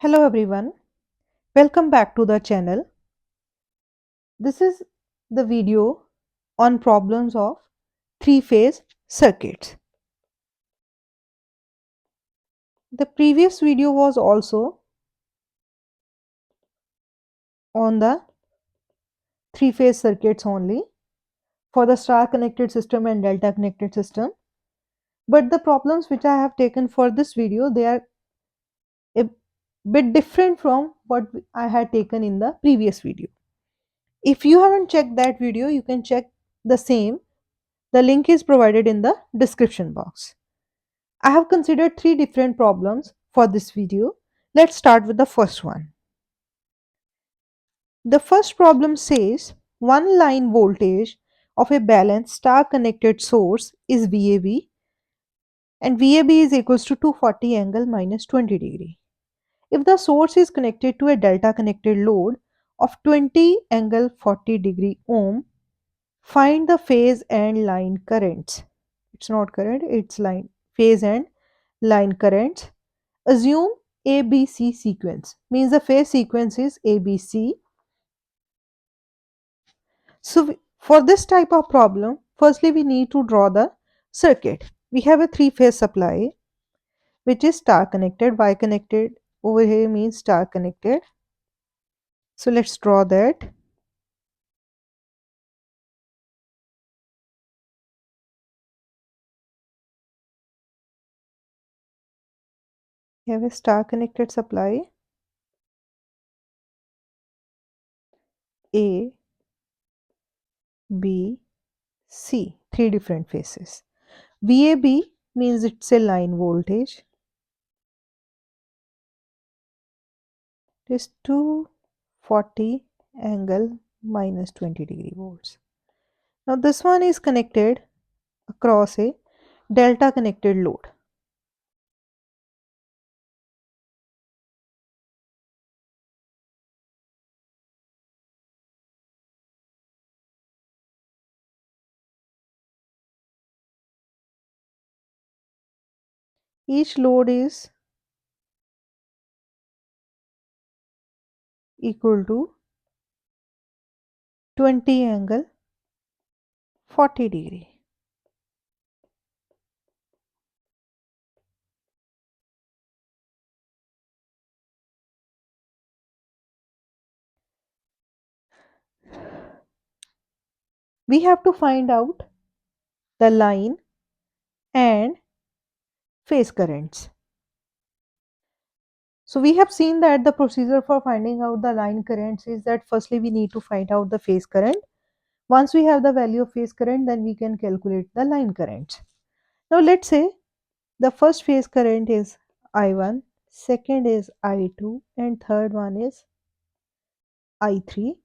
Hello everyone, welcome back to the channel. This is the video on problems of three-phase circuits. The previous video was also on the three-phase circuits only for the star connected system and delta connected system. But the problems which I have taken for this video, they are a bit different from what I had taken in the previous video. If you haven't checked that video, you can check the same. The link is provided in the description box. I have considered three different problems for this video. Let's start with the first one. The first problem says one line voltage of a balanced star connected source is VAB and VAB is equals to 240 angle minus 20 degree. If the source is connected to a delta connected load of 20 angle 40 degree ohm, find the phase and line currents. It's not current, it's line. Phase and line currents. Assume ABC sequence, means the phase sequence is ABC. So for this type of problem, firstly we need to draw the circuit. We have a three-phase supply which is star connected, Y connected over here means star connected. So let's draw that. We have a star connected supply A, B, C, three different phases. VAB means it's a line voltage. It is 240 angle minus 20 degree volts. Now this one is connected across a delta connected load. Each load is equal to 20 angle 40 degree. We have to find out the line and phase currents. So we have seen that the procedure for finding out the line currents is that firstly we need to find out the phase current. Once we have the value of phase current, then we can calculate the line currents. Now let's say the first phase current is I1, second is I2 and third one is I3.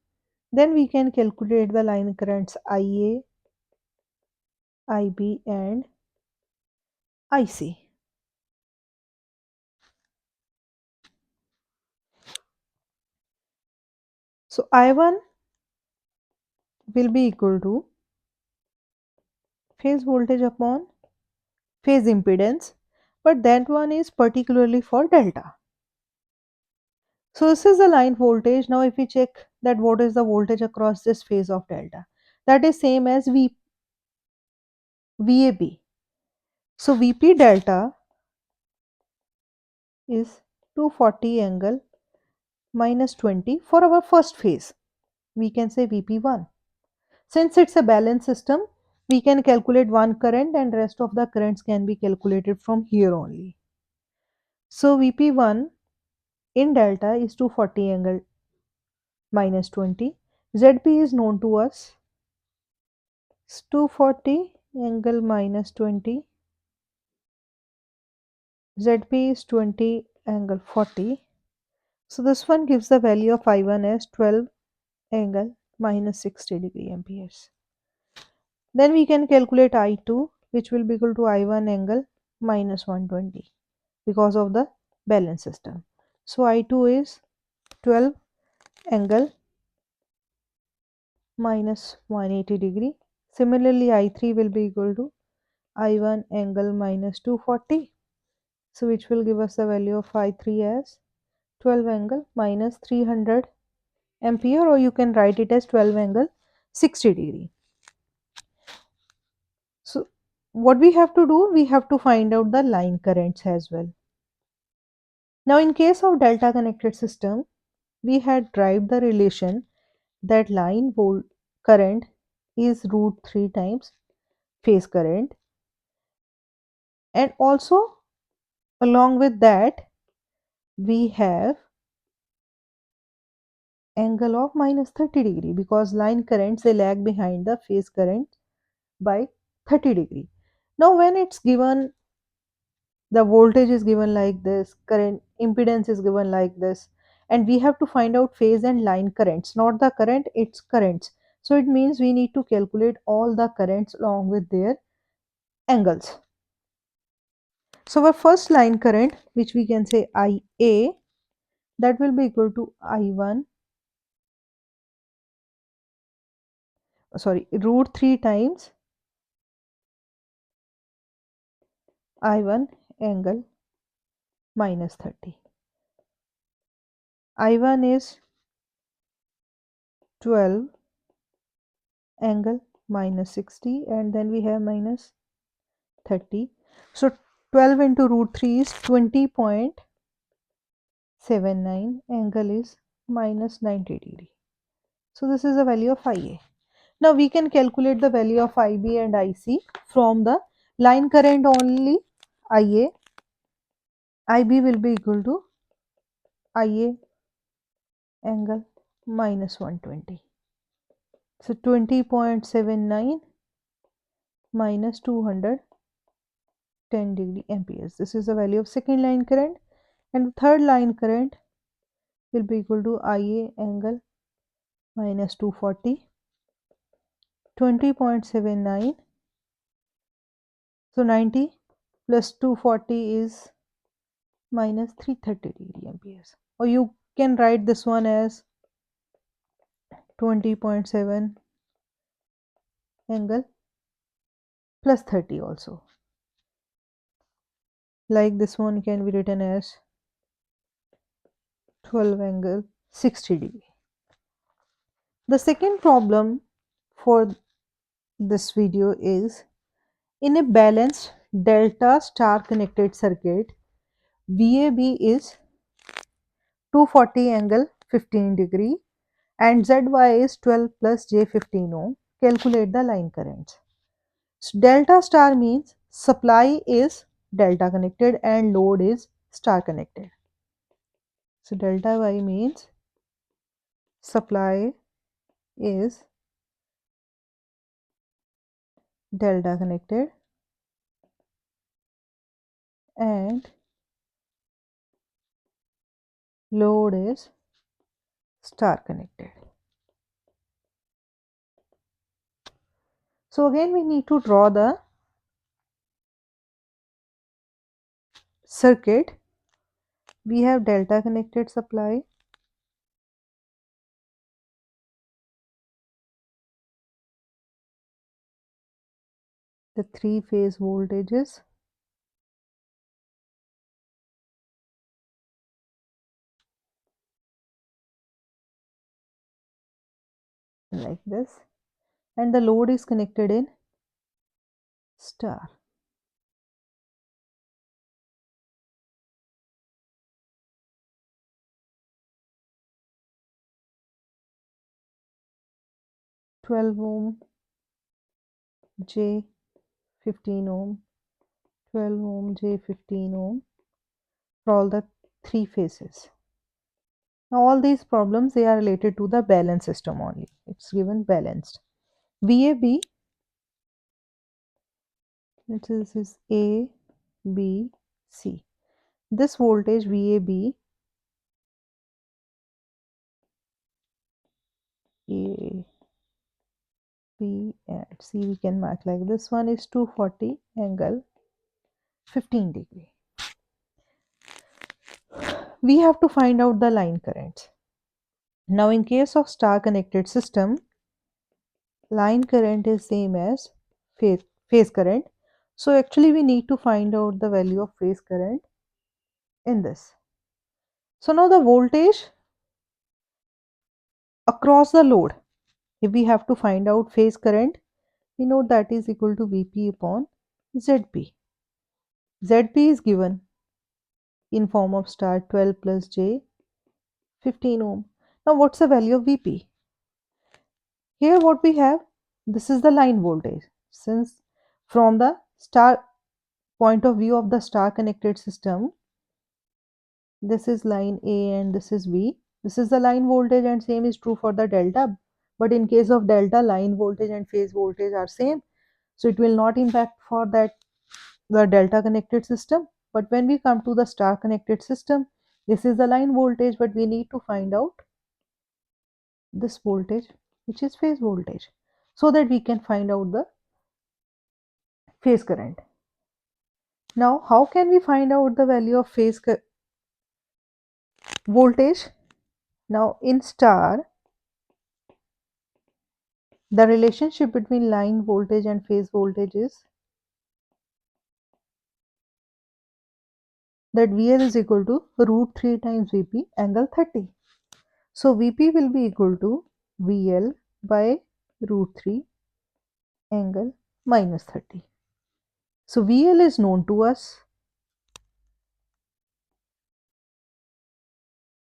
Then we can calculate the line currents IA, IB and IC. So I1 will be equal to phase voltage upon phase impedance, but that one is particularly for delta. So this is the line voltage. Now if we check that what is the voltage across this phase of delta, that is same as VAB. So VP delta is 240 angle minus 20 for our first phase. We can say VP1. Since it's a balanced system, we can calculate one current and rest of the currents can be calculated from here only. So VP1 in delta is 240 angle minus 20. ZP is known to us. It's 240 angle minus 20. ZP is 20 angle 40. So this one gives the value of I1 as 12 angle minus 60 degree amperes. Then we can calculate I2, which will be equal to I1 angle minus 120 because of the balance system. So I2 is 12 angle minus 180 degree. Similarly, I3 will be equal to I1 angle minus 240. So which will give us the value of I3 as 12 angle minus 300 ampere, or you can write it as 12 angle 60 degree. So what we have to do, we have to find out the line currents as well. Now in case of delta connected system, we had derived the relation that line volt current is root 3 times phase current, and also along with that we have angle of minus 30 degree, because line currents they lag behind the phase current by 30 degree. Now when it's given, the voltage is given like this, current impedance is given like this, and we have to find out phase and line currents, not the current, it's currents. So it means we need to calculate all the currents along with their angles. So our first line current, which we can say IA, that will be equal to I1, sorry, root 3 times I1 angle minus 30. I1 is 12 angle minus 60, and then we have minus 30. So 12 into root 3 is 20.79, angle is minus 90 degree. So this is the value of IA. Now we can calculate the value of IB and IC from the line current only. IA, IB will be equal to IA angle minus 120. So 20.79 minus 210 degree amperes. This is the value of second line current, and the third line current will be equal to IA angle minus 240, 20.79. So 90 plus 240 is minus 330 degree amperes. Or you can write this one as 20.7 angle plus 30 also. Like this one can be written as 12 angle 60 degree. The second problem for this video is, in a balanced delta star connected circuit, VAB is 240 angle 15 degree and ZY is 12 plus J15 ohm. Calculate the line currents. So delta star means supply is delta connected and load is star connected. So delta Y means supply is delta connected and load is star connected. So again we need to draw the circuit. We have delta connected supply, the three phase voltages, like this, and the load is connected in star. Twelve ohm J 15 ohm, 12 ohm J 15 ohm for all the three phases. Now all these problems, they are related to the balance system only. It's given balanced. VAB, this is A, B, C. This voltage VAB, A, B and C, we can mark like this one is 240 angle 15 degree. We have to find out the line current. Now in case of star connected system, line current is same as phase current. So actually we need to find out the value of phase current in this. So now the voltage across the load, if we have to find out phase current, we know that is equal to Vp upon Zp. Zp is given in form of star 12 plus J 15 ohm. Now what's the value of Vp? Here what we have, this is the line voltage. Since from the star point of view of the star connected system, this is line A and this is V. This is the line voltage and same is true for the delta. But in case of delta, line voltage and phase voltage are same. So it will not impact for that the delta connected system. But when we come to the star connected system, this is the line voltage, but we need to find out this voltage, which is phase voltage, so that we can find out the phase current. Now, how can we find out the value of phase voltage? Now, in star, the relationship between line voltage and phase voltage is that VL is equal to root 3 times Vp angle 30. So, Vp will be equal to VL by root 3 angle minus 30. So, VL is known to us.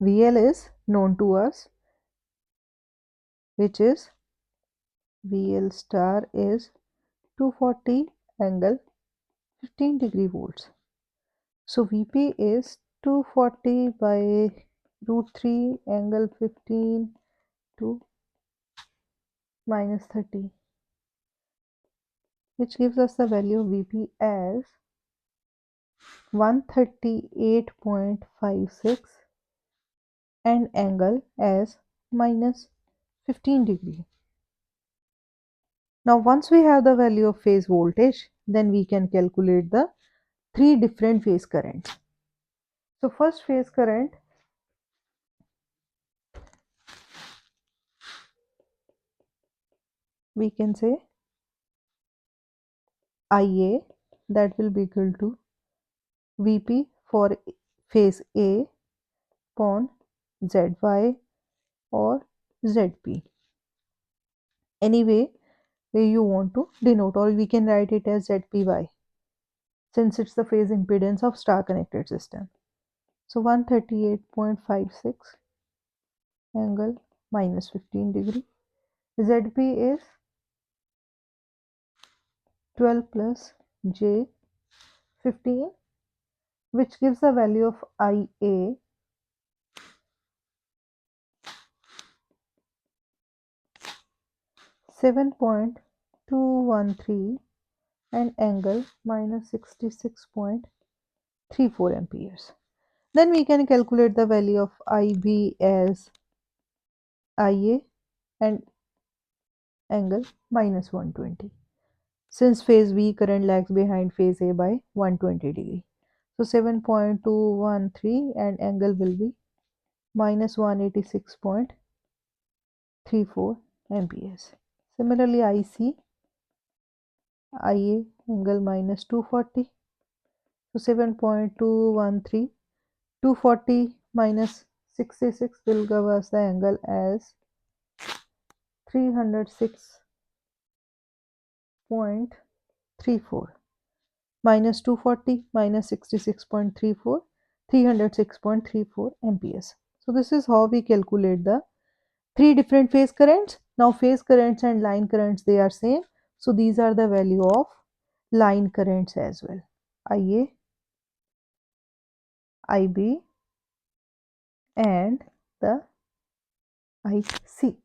VL is known to us, which is VL star is 240 angle 15 degree volts. So Vp is 240 by root 3 angle 15 to minus 30, which gives us the value of Vp as 138.56 and angle as minus 15 degree. Now once we have the value of phase voltage, then we can calculate the three different phase currents. So first phase current, we can say Ia, that will be equal to Vp for phase A upon Zy or Zp. Anyway, where you want to denote, or we can write it as Zpy since it's the phase impedance of star connected system. So 138.56 angle minus 15 degree. Zp is 12 plus J 15, which gives the value of Ia 7.213 and angle minus 66.34 amperes. Then we can calculate the value of IB as Ia and angle minus 120. Since phase B current lags behind phase A by 120 degree. So 7.213 and angle will be minus 186.34 amperes. Similarly, IC, Ia angle minus 240. So 7.213, 240 minus 66 will give us the angle as 306.34 minus 240 minus 66.34, 306.34 amperes. So this is how we calculate the three different phase currents. Now phase currents and line currents, they are same. So these are the value of line currents as well. Ia, IB and the IC.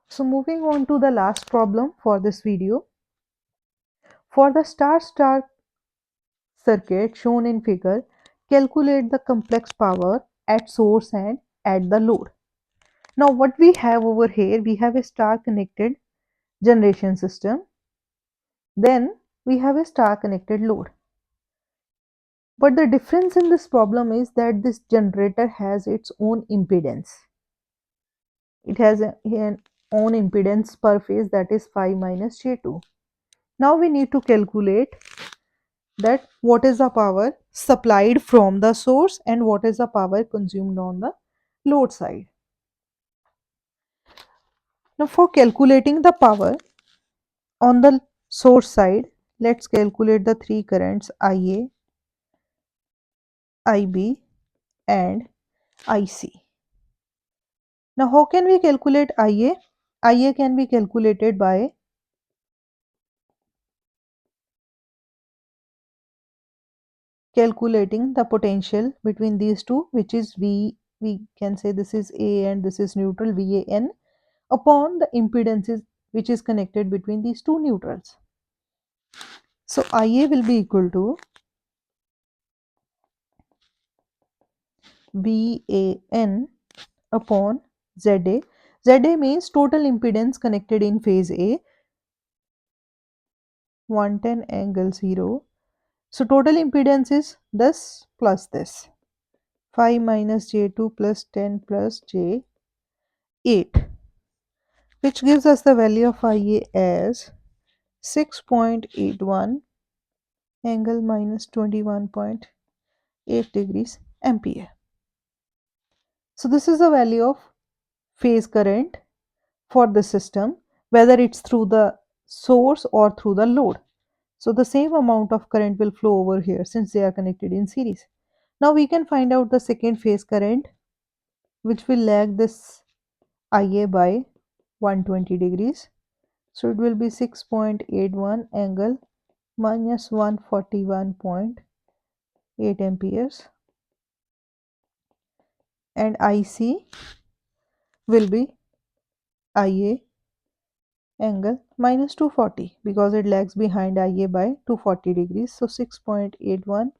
So moving on to the last problem for this video. For the star-star circuit shown in figure, calculate the complex power at source and at the load. Now what we have over here, we have a star connected generation system. Then we have a star connected load. But the difference in this problem is that this generator has its own impedance. It has an own impedance per phase, that is 5 minus J2. Now we need to calculate that what is the power supplied from the source and what is the power consumed on the load side. Now for calculating the power on the source side, let's calculate the three currents IA, IB and IC. Now how can we calculate IA? IA can be calculated by calculating the potential between these two, which is V, we can say this is A and this is neutral, VAN, upon the impedances which is connected between these two neutrals. So IA will be equal to VAN upon ZA. ZA means total impedance connected in phase A, 110 angle 0. So total impedance is this plus this, 5 minus J2 plus 10 plus J8, which gives us the value of IA as 6.81 angle minus 21.8 degrees ampere. So this is the value of phase current for the system, whether it's through the source or through the load. So the same amount of current will flow over here since they are connected in series. Now we can find out the second phase current, which will lag this IA by 120 degrees. So it will be 6.81 angle minus 141.8 amperes, and IC will be IA angle minus 240 because it lags behind IA by 240 degrees. So 6.81,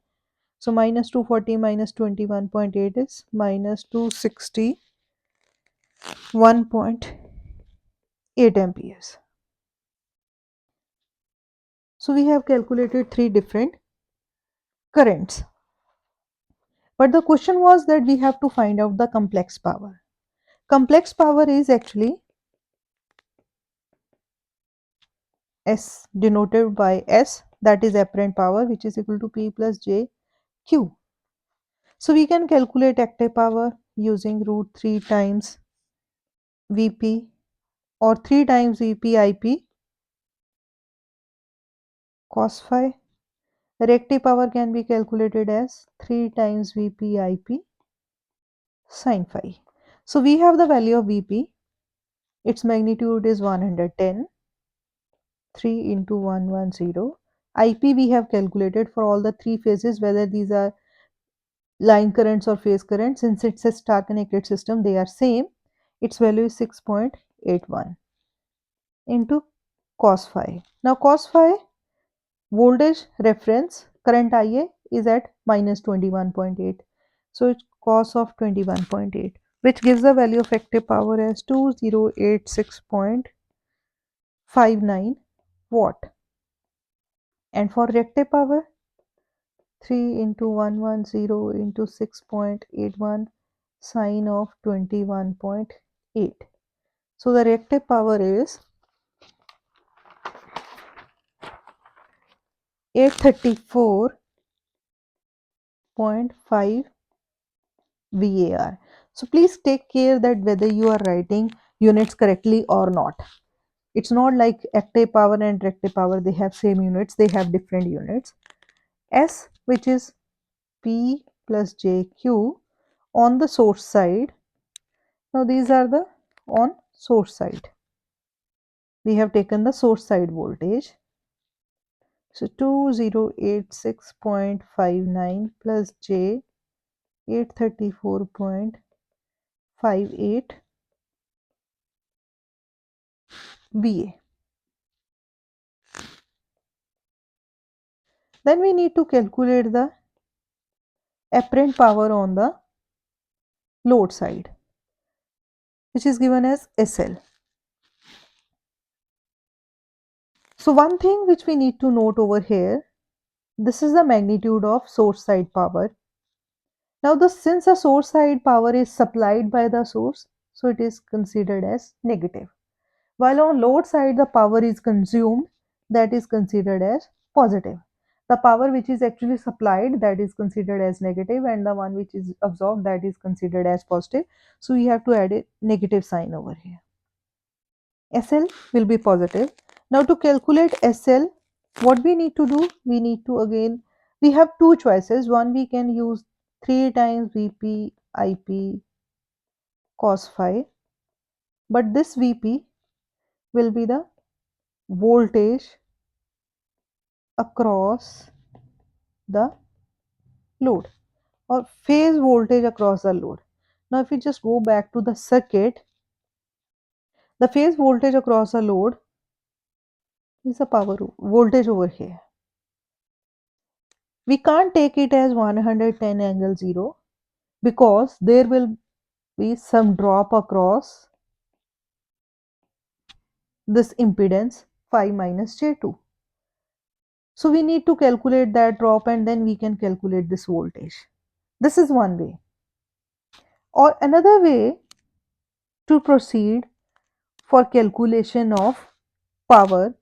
so minus 240 minus 21.8 is minus 261.8 amperes. So we have calculated three different currents, but the question was that we have to find out the complex power. Complex power is actually S, denoted by S, that is apparent power, which is equal to P plus J Q. So we can calculate active power using root 3 times Vp or 3 times Vp Ip cos phi. Reactive power can be calculated as 3 times Vp Ip sin phi. So we have the value of Vp, its magnitude is 110, 3 into 110. Ip we have calculated for all the three phases, whether these are line currents or phase currents. Since it's a star connected system, they are same. Its value is 6.81 into cos phi. Now cos phi voltage reference current IA is at minus 21.8. So it's cos of 21.8, which gives the value of active power as 2086.59 watt. And for reactive power, 3 into 110 into 6.81 sine of 21.8. So the reactive power is 834.5 VAR. So please take care that whether you are writing units correctly or not. It's not like active power and reactive power, they have same units, they have different units. S, which is P plus JQ on the source side. Now these are the on source side. We have taken the source side voltage. So 2086.59 plus J 834.58 VA. Then we need to calculate the apparent power on the load side, which is given as SL. So one thing which we need to note over here, this is the magnitude of source side power. Now since the source side power is supplied by the source, so it is considered as negative. While on load side the power is consumed, that is considered as positive. The power which is actually supplied, that is considered as negative, and the one which is absorbed, that is considered as positive. So we have to add a negative sign over here. SL will be positive. Now to calculate SL, what we need to do, we need to again, we have two choices. One, we can use 3 times Vp Ip cos phi, but this Vp will be the voltage across the load, or phase voltage across the load. Now if we just go back to the circuit, the phase voltage across the load is the power voltage over here. We can't take it as 110 angle 0 because there will be some drop across this impedance phi minus J2. So we need to calculate that drop and then we can calculate this voltage. This is one way. Or another way to proceed for calculation of power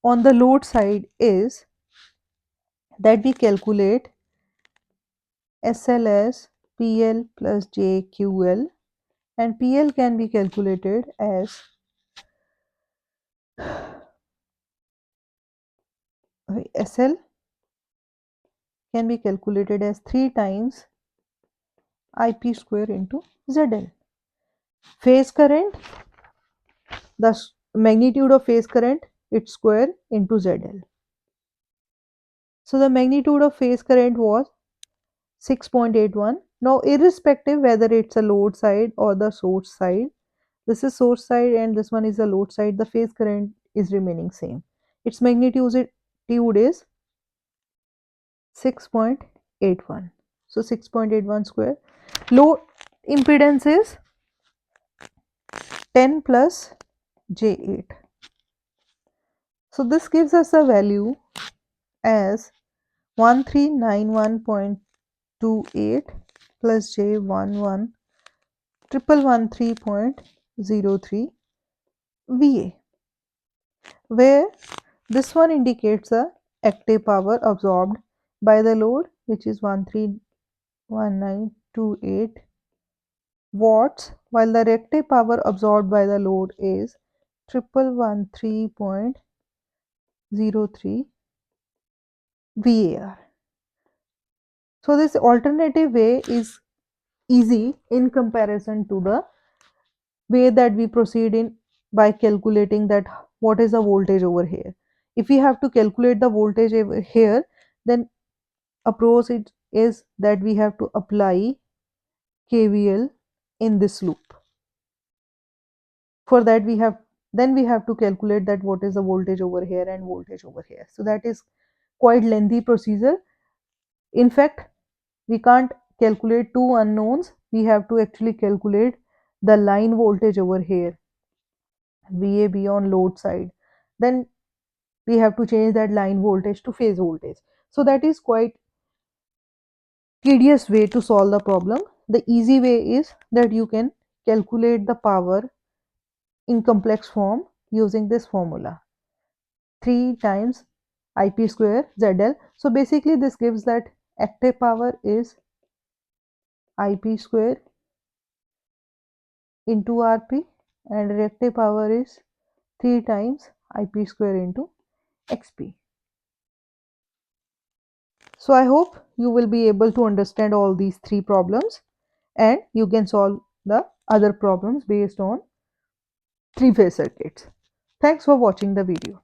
on the load side is that we calculate SL as PL plus JQL, and PL can be calculated as SL can be calculated as 3 times IP square into ZL. Phase current, the magnitude of phase current, its square into ZL. So the magnitude of phase current was 6.81. Now irrespective whether it's a load side or the source side, this is source side and this one is the load side, the phase current is remaining same. Its magnitude is 6.81. So 6.81 square. Load impedance is 10 plus J8. So this gives us a value as 1391.28 plus J11 113.03 VA, where this one indicates the active power absorbed by the load, which is 131928 watts, while the reactive power absorbed by the load is 1113.03 VAR. So this alternative way is easy in comparison to the way that we proceed in by calculating that what is the voltage over here. If we have to calculate the voltage over here, then approach it is that we have to apply KVL in this loop. For that we have to calculate that what is the voltage over here and voltage over here. So that is quite lengthy procedure. In fact, we can't calculate two unknowns. We have to actually calculate the line voltage over here, VAB on load side. Then we have to change that line voltage to phase voltage. So that is quite tedious way to solve the problem. The easy way is that you can calculate the power in complex form using this formula, 3 times IP square ZL. So basically this gives that active power is IP square into RP and reactive power is 3 times IP square into XP. So I hope you will be able to understand all these three problems and you can solve the other problems based on three-phase circuits. Thanks for watching the video.